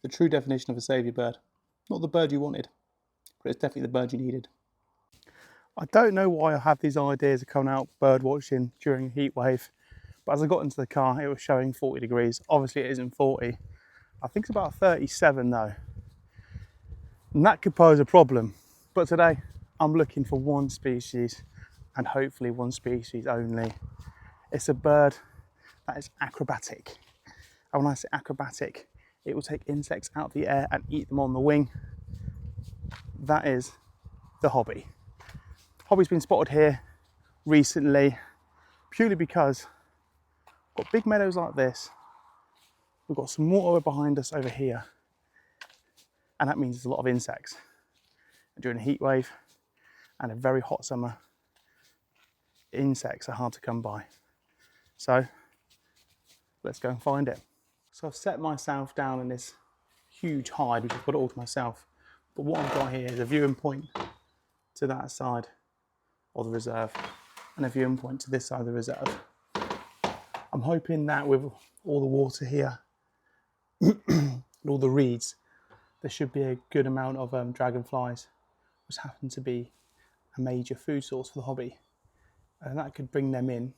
The true definition of a saviour bird. Not the bird you wanted, but it's definitely the bird you needed. I don't know why I have these ideas of coming out bird watching during a heat wave, but as I got into the car, it was showing 40 degrees. Obviously it isn't 40. I think it's about 37 though. And that could pose a problem. But today I'm looking for one species, and hopefully one species only. It's a bird that is acrobatic. And when I say acrobatic, it will take insects out of the air and eat them on the wing. That is the hobby. Hobby's been spotted here recently, purely because we've got big meadows like this. We've got some water behind us over here, and that means there's a lot of insects. And during a heat wave and a very hot summer, insects are hard to come by. So let's go and find it. So I've set myself down in this huge hide, which I've got it all to myself. But what I've got here is a viewing point to that side of the reserve and a viewing point to this side of the reserve. I'm hoping that with all the water here and all the reeds, there should be a good amount of dragonflies, which happen to be a major food source for the hobby. And that could bring them in.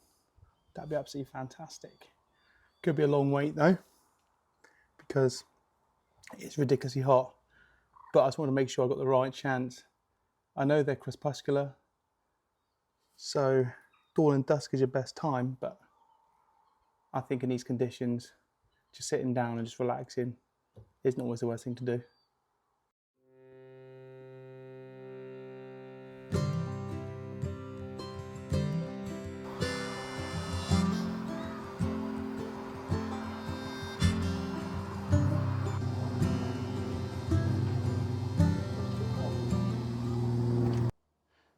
That'd be absolutely fantastic. Could be a long wait though, because it's ridiculously hot. But I just want to make sure I got the right chance. I know they're crepuscular, so dawn and dusk is your best time, but I think in these conditions, just sitting down and just relaxing isn't always the worst thing to do.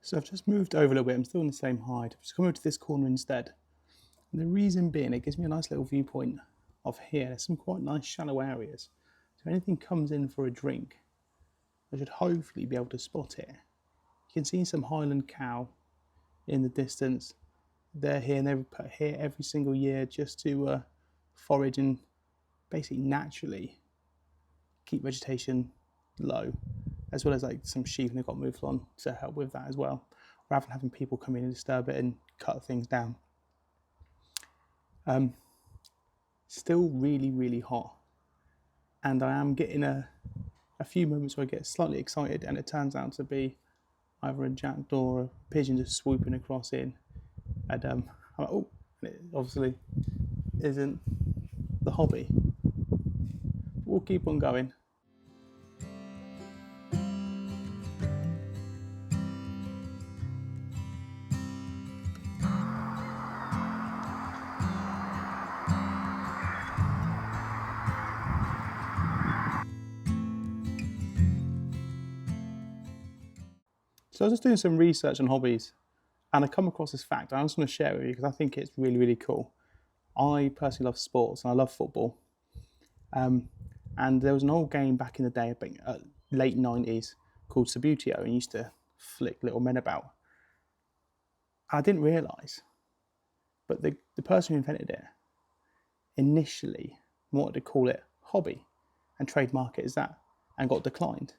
So I've just moved over a little bit. I'm still in the same hide. I've just come over to this corner instead. And the reason being, it gives me a nice little viewpoint of here. There's some quite nice shallow areas. So if anything comes in for a drink, I should hopefully be able to spot it. You can see some Highland cow in the distance. They're here and they're put here every single year just to forage and basically naturally keep vegetation low, as well as like some sheep, and they've got mouflon to help with that as well, rather than having people come in and disturb it and cut things down. Still really hot, and I am getting a few moments where I get slightly excited, and it turns out to be either a jackdaw or a pigeon just swooping across in, and I'm like, oh, and it obviously isn't the hobby. We'll keep on going. So I was just doing some research on hobbies, and I come across this fact. I just want to share it with you because I think it's really cool. I personally love sports and I love football. And there was an old game back in the day, late 90s, called Subbuteo, and used to flick little men about. I didn't realise, but the person who invented it initially wanted to call it hobby and trademark it as that, and got declined.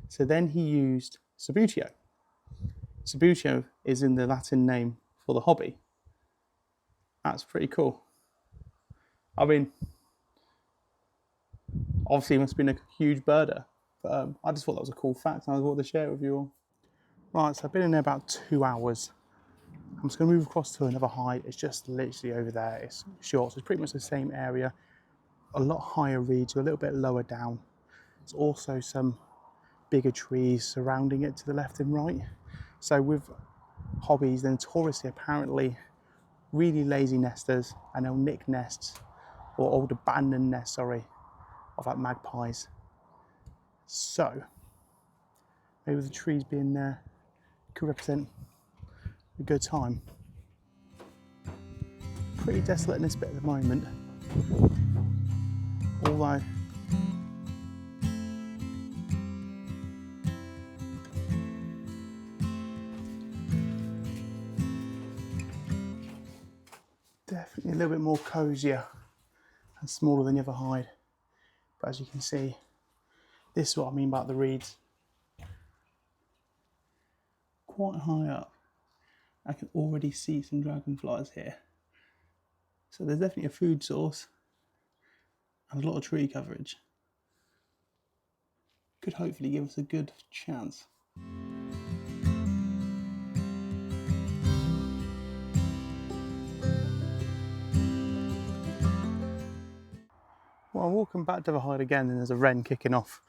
So then he used Subbuteo. Subbuteo is in the Latin name for the hobby. That's pretty cool. I mean, obviously he must have been a huge birder, but I just thought that was a cool fact and I wanted to share it with you all. Right, so I've been in there about 2 hours. I'm just going to move across to another hide. It's just literally over there. It's short, so it's pretty much the same area. A lot higher reeds, a little bit lower down. There's also some bigger trees surrounding it to the left and right. So with hobbies, they're notoriously apparently really lazy nesters, and they'll nick nests or old abandoned nests, of like magpies. So maybe the trees being there could represent a good time. Pretty desolate in this bit at the moment, although definitely a little bit more cosier and smaller than the other hide. But as you can see, this is what I mean about the reeds. Quite high up, I can already see some dragonflies here. So there's definitely a food source and a lot of tree coverage. Could hopefully give us a good chance. Well, I'm walking back to the hide again and there's a wren kicking off.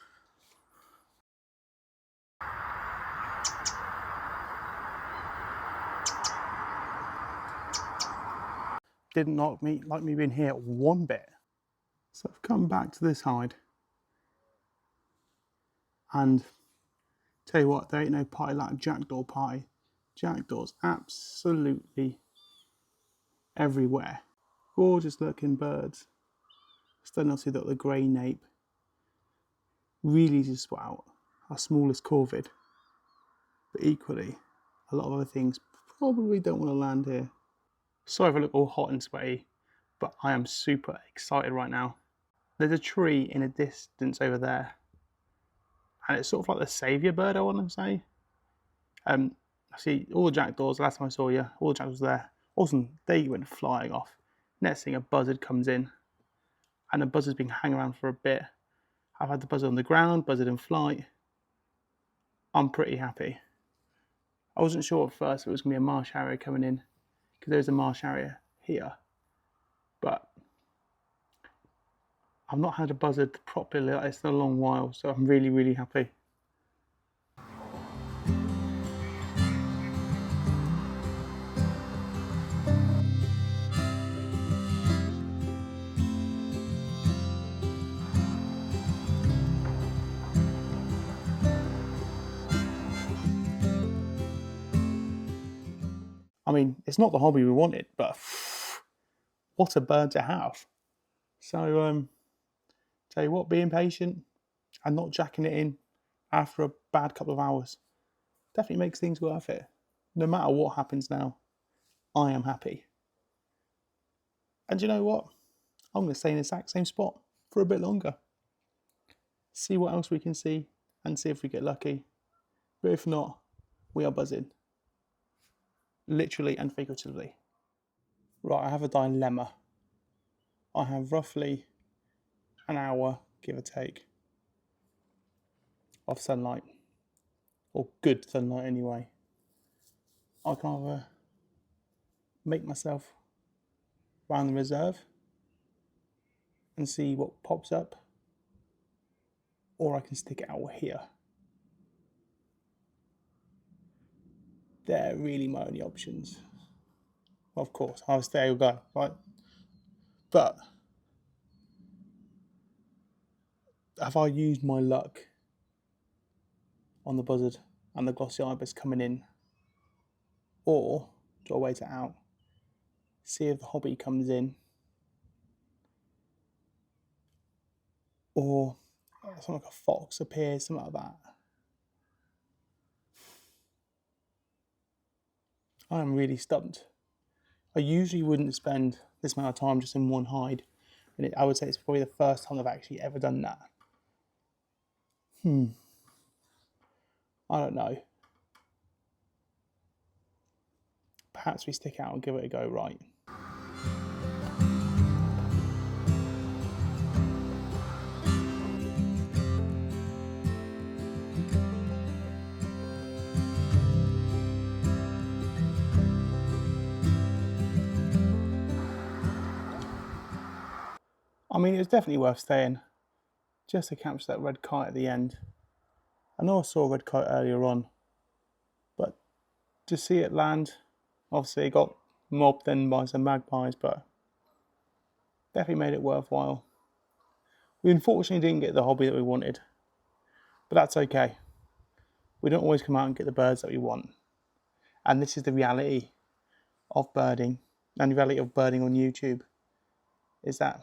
Didn't like me being here one bit. So I've come back to this hide and tell you what, there ain't no party like a jackdaw party. Jackdaws absolutely everywhere. Gorgeous looking birds. Starting to see that the grey nape really just spot out our smallest corvid. But equally, a lot of other things probably don't want to land here. Sorry if I look all hot and sweaty, but I am super excited right now. There's a tree in a distance over there, and it's sort of like the saviour bird, I want to say. I see all the jackdaws, last time I saw you, all the jackdaws there. All of a sudden, they went flying off. Next thing, a buzzard comes in, and the buzzard's been hanging around for a bit. I've had the buzzard on the ground, buzzard in flight. I'm pretty happy. I wasn't sure at first if it was going to be a marsh harrier coming in, because there's a marsh harrier here. But I've not had a buzzard properly like this in a long while, so I'm really, really happy. I mean, it's not the hobby we wanted, but what a bird to have. So, tell you what, being patient and not jacking it in after a bad couple of hours definitely makes things worth it. No matter what happens now, I am happy. And you know what? I'm going to stay in the exact same spot for a bit longer. See what else we can see and see if we get lucky. But if not, we are buzzing. Literally and figuratively. Right, I have a dilemma. I have roughly an hour, give or take, of sunlight. Or good sunlight anyway. I can either make myself round the reserve and see what pops up, or I can stick it out here. They're really my only options. Of course, I'll stay or go, right? But have I used my luck on the buzzard and the glossy ibis coming in? Or do I wait it out? See if the hobby comes in? Or something like a fox appears, something like that. I am really stumped. I usually wouldn't spend this amount of time just in one hide. And I would say it's probably the first time I've actually ever done that. I don't know. Perhaps we stick out and give it a go, right? I mean, it was definitely worth staying just to capture that red kite at the end. I know I saw a red kite earlier on, but to see it land, obviously it got mobbed then by some magpies, but definitely made it worthwhile. We unfortunately didn't get the hobby that we wanted, but that's okay. We don't always come out and get the birds that we want. And this is the reality of birding, and the reality of birding on YouTube, is that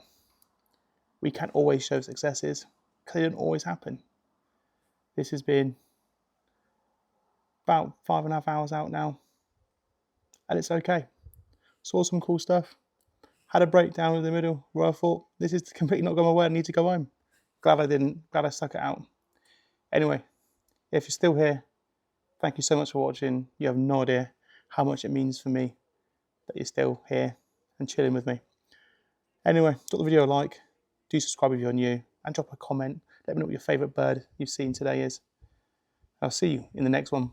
we can't always show successes because they don't always happen. This has been about 5.5 hours out now, and it's okay. Saw some cool stuff, had a breakdown in the middle where I thought, this is completely not going my way, I need to go home. glad I stuck it out. Anyway, if you're still here, thank you so much for watching. You have no idea how much it means for me that you're still here and chilling with me. Anyway, drop the video a like, do subscribe if you're new, and drop a comment. Let me know what your favourite bird you've seen today is. I'll see you in the next one.